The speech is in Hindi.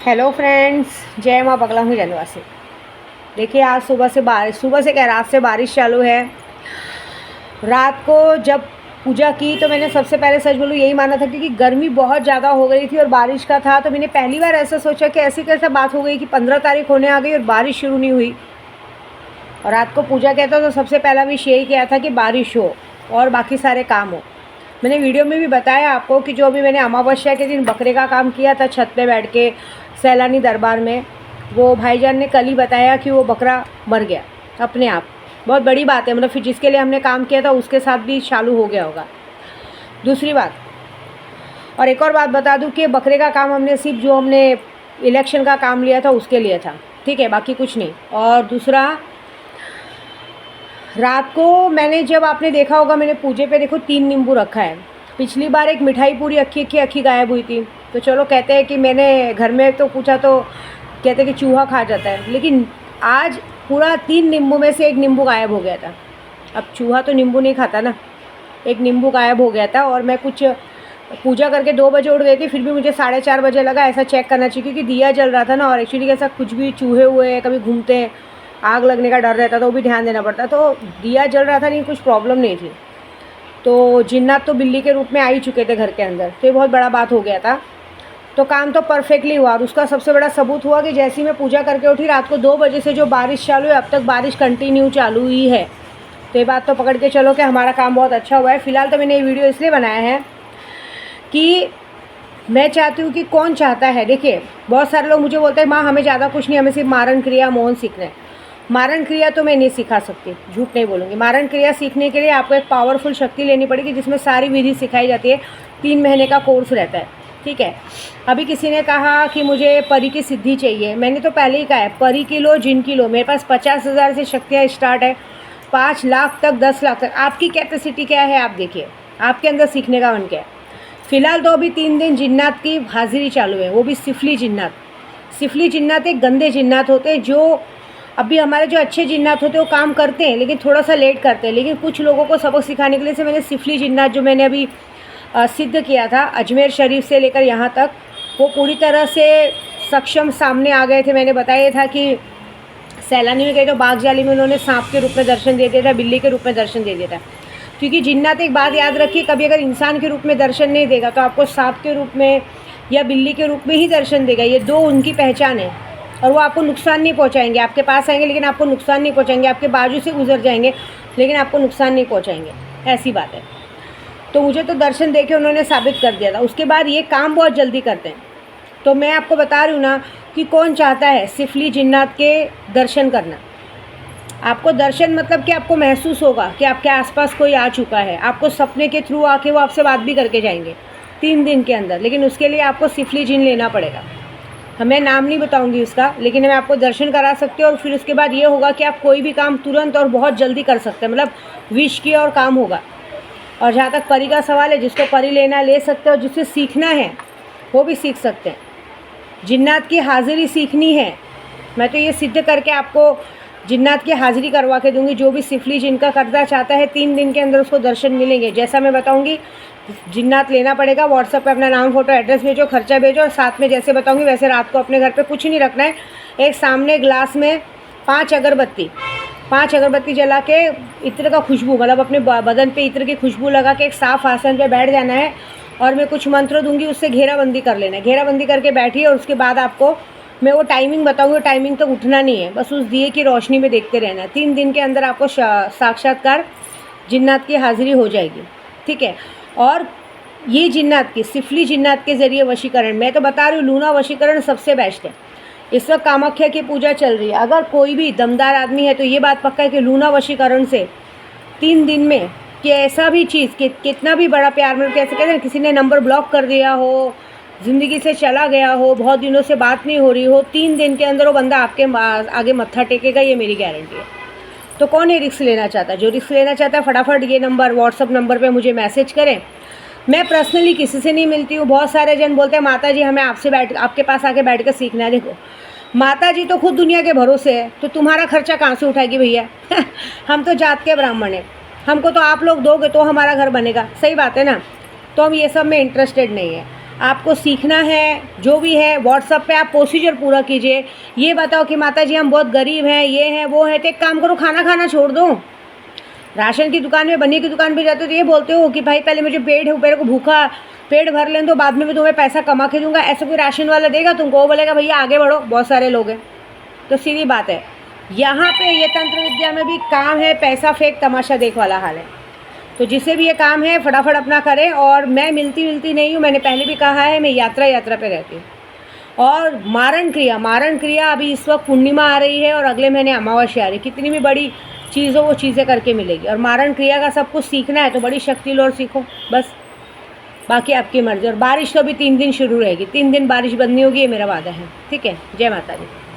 हेलो फ्रेंड्स, जय माँ बगला हूँ जनवासी। देखिए आज सुबह से क्या रात से बारिश चालू है। रात को जब पूजा की तो मैंने सबसे पहले सच बोलूँ यही माना था, क्योंकि गर्मी बहुत ज़्यादा हो गई थी और बारिश का था। तो मैंने पहली बार ऐसा सोचा कि ऐसी कैसे बात हो गई कि 15 तारीख होने आ गई और बारिश शुरू नहीं हुई। और रात को पूजा कहता तो सबसे पहला विश यही किया था कि बारिश हो और बाकी सारे काम हो। मैंने वीडियो में भी बताया आपको कि जो भी मैंने अमावस्या के दिन बकरे का काम किया था छत पे बैठ के सैलानी दरबार में, वो भाईजान ने कल ही बताया कि वो बकरा मर गया अपने आप। बहुत बड़ी बात है, मतलब फिर जिसके लिए हमने काम किया था उसके साथ भी चालू हो गया होगा। दूसरी बात, और एक और बात बता दूं कि बकरे का काम हमने सिर्फ जो हमने इलेक्शन का काम लिया था उसके लिए था, ठीक है, बाकी कुछ नहीं। और दूसरा, रात को मैंने जब आपने देखा होगा मैंने पूजे पे देखो 3 नींबू रखा है। पिछली बार एक मिठाई पूरी अक्खी गायब हुई थी। तो चलो कहते हैं कि मैंने घर में तो पूछा तो कहते हैं कि चूहा खा जाता है, लेकिन आज पूरा 3 नींबू में से एक नींबू गायब हो गया था। अब चूहा तो नींबू नहीं खाता ना, एक नींबू गायब हो गया था। और मैं कुछ पूजा करके 2 बजे उठ गई थी, फिर भी मुझे 4:30 बजे लगा ऐसा चेक करना चाहिए, क्योंकि दिया जल रहा था ना। और एक्चुअली कैसा कुछ भी चूहे हुए कभी घूमते हैं, आग लगने का डर रहता तो वो भी ध्यान देना पड़ता। तो दिया जल रहा था, नहीं कुछ प्रॉब्लम नहीं थी। तो जिन्नात तो बिल्ली के रूप में आ ही चुके थे घर के अंदर, तो ये बहुत बड़ा बात हो गया था। तो काम तो परफेक्टली हुआ। और उसका सबसे बड़ा सबूत हुआ कि जैसे ही मैं पूजा करके उठी रात को 2 बजे से जो बारिश चालू है, अब तक बारिश कंटिन्यू चालू ही है। तो ये बात तो पकड़ के चलो कि हमारा काम बहुत अच्छा हुआ है। फ़िलहाल तो मैंने ये वीडियो इसलिए बनाया है कि मैं चाहती हूँ कि कौन चाहता है, देखिए बहुत सारे लोग मुझे बोलते हैं माँ हमें ज़्यादा कुछ नहीं, हमें सिर्फ मारण क्रिया मोहन सीखना है। मारण क्रिया तो मैं नहीं सिखा सकती, झूठ नहीं बोलूँगी। मारण क्रिया सीखने के लिए आपको एक पावरफुल शक्ति लेनी पड़ेगी, जिसमें सारी विधि सिखाई जाती है। 3 महीने का कोर्स रहता है, ठीक है। अभी किसी ने कहा कि मुझे परी की सिद्धि चाहिए, मैंने तो पहले ही कहा है परी की लो जिन की लो। मेरे पास 50,000 से शक्तियाँ स्टार्ट है, 5 लाख तक, 10 लाख तक। आपकी कैपेसिटी क्या है आप देखिए, आपके अंदर सीखने का मन क्या है। फ़िलहाल तो अभी 3 दिन जिन्नात की हाजिरी चालू है, वो भी सिफली जिन्नात। सिफली जिन्नात एक गंदे जिन्नात होते हैं, जो अभी हमारे जो अच्छे जिन्नात होते हैं वो काम करते हैं लेकिन थोड़ा सा लेट करते हैं। लेकिन कुछ लोगों को सबक सिखाने के लिए से मैंने सिफली जिन्नात जो मैंने अभी सिद्ध किया था अजमेर शरीफ से लेकर यहाँ तक, वो पूरी तरह से सक्षम सामने आ गए थे। मैंने बताया था कि सैलानी में गए तो बाग जाली में उन्होंने सांप के रूप में दर्शन दे दिया था, बिल्ली के रूप में दर्शन दे दिया था। क्योंकि जिन्नात एक बात याद रखिए, कभी अगर इंसान के रूप में दर्शन नहीं देगा तो आपको सांप के रूप में या बिल्ली के रूप में ही दर्शन देगा। ये 2 उनकी पहचान है। और वो आपको नुकसान नहीं पहुंचाएंगे, आपके पास आएंगे लेकिन आपको नुकसान नहीं पहुंचाएंगे, आपके बाजू से गुजर जाएंगे लेकिन आपको नुकसान नहीं पहुंचाएंगे, ऐसी बात है। तो मुझे तो दर्शन देके उन्होंने साबित कर दिया था। उसके बाद ये काम बहुत जल्दी करते हैं। तो मैं आपको बता रही हूँ ना कि कौन चाहता है सिफली जिन्नात के दर्शन करना। आपको दर्शन मतलब कि आपको महसूस होगा कि आपके आसपास कोई आ चुका है, आपको सपने के थ्रू आके वो आपसे बात भी करके जाएंगे 3 दिन के अंदर। लेकिन उसके लिए आपको सिफली जिन लेना पड़ेगा। मैं नाम नहीं बताऊंगी उसका, लेकिन मैं आपको दर्शन करा सकती हूँ। और फिर उसके बाद ये होगा कि आप कोई भी काम तुरंत और बहुत जल्दी कर सकते हैं, मतलब विश किया और काम होगा। और जहाँ तक परी का सवाल है, जिसको परी लेना ले सकते हो, जिससे सीखना है वो भी सीख सकते हैं। जिन्नात की हाज़िरी सीखनी है, मैं तो ये सिद्ध करके आपको जिन्नात की हाज़िरी करवा के दूंगी। जो भी सिफली जिनका करना चाहता है 3 दिन के अंदर उसको दर्शन मिलेंगे। जैसा मैं बताऊंगी जिन्नात लेना पड़ेगा, व्हाट्सएप पे अपना नाम फोटो एड्रेस भेजो, खर्चा भेजो। और साथ में जैसे बताऊंगी वैसे रात को अपने घर पे कुछ नहीं रखना है। एक सामने ग्लास में 5 अगरबत्ती जला के इत्र का खुशबू, मतलब अपने बदन पे इत्र की खुशबू लगा के एक साफ आसन पे बैठ जाना है। और मैं कुछ मंत्र दूंगी, उससे घेराबंदी कर लेना है। घेराबंदी करके बैठिए और उसके बाद आपको मैं वो टाइमिंग बताऊंगी। टाइमिंग तक उठना नहीं है, बस उस दिए की रोशनी में देखते रहना है। 3 दिन के अंदर आपको साक्षात्कार जिन्नात की हाज़िरी हो जाएगी, ठीक है। और ये जिन्नात की सिफली जिन्नात के ज़रिए वशीकरण, मैं तो बता रही हूँ लूना वशीकरण सबसे बेस्ट है। इस वक्त कामाख्या की पूजा चल रही है। अगर कोई भी दमदार आदमी है तो ये बात पक्का है कि लूना वशीकरण से 3 दिन में कि ऐसा भी चीज़ कि कितना भी बड़ा प्यार, मतलब कैसे कहते हैं, किसी ने नंबर ब्लॉक कर दिया हो, ज़िंदगी से चला गया हो, बहुत दिनों से बात नहीं हो रही हो, 3 दिन के अंदर वो बंदा आपके आगे मत्था टेकेगा, ये मेरी गारंटी है। तो कौन ये रिस्क लेना चाहता है? जो रिस्क लेना चाहता है फटाफट ये नंबर व्हाट्सअप नंबर पे मुझे मैसेज करें। मैं पर्सनली किसी से नहीं मिलती हूँ। बहुत सारे जन बोलते हैं माता जी हमें आपके पास आके बैठ कर सीखना है। देखो माता जी तो खुद दुनिया के भरोसे है, तो तुम्हारा खर्चा कहाँ से उठाएगी भैया? हम तो जात के ब्राह्मण हैं, हमको तो आप लोग दोगे तो हमारा घर बनेगा, सही बात है ना। तो हम ये सब में इंटरेस्टेड नहीं है। आपको सीखना है, जो भी है व्हाट्सअप पे आप प्रोसीजर पूरा कीजिए। ये बताओ कि माता जी हम बहुत गरीब हैं, ये है वो है, तो एक काम करो, खाना खाना छोड़ दो। राशन की दुकान में, बनिए की दुकान पे जाते हो तो ये बोलते हो कि भाई पहले मुझे मेरे को भूखा पेट भर लें तो बाद में मैं तुम्हें पैसा कमा के दूंगा। ऐसा कोई राशन वाला देगा तुमको? वो बोलेगा भैया आगे बढ़ो, बहुत सारे लोग हैं। तो सीधी बात है, यहाँ पे ये तंत्र विद्या में भी काम है पैसा फेंक तमाशा देख वाला हाल है। तो जिसे भी ये काम है फटाफट अपना करें। और मैं मिलती नहीं हूँ, मैंने पहले भी कहा है, मैं यात्रा पे रहती हूँ। और मारण क्रिया अभी इस वक्त पूर्णिमा आ रही है और अगले महीने अमावस्या आ रही है। कितनी भी बड़ी चीज़ हो वो चीज़ें करके मिलेगी। और मारण क्रिया का सब कुछ सीखना है तो बड़ी शक्ति लो और सीखो बस, बाकी आपकी मर्ज़ी। और बारिश तो अभी 3 दिन शुरू रहेगी, 3 दिन बारिश बंद नहीं होगी, ये मेरा वादा है। ठीक है, जय माता दी।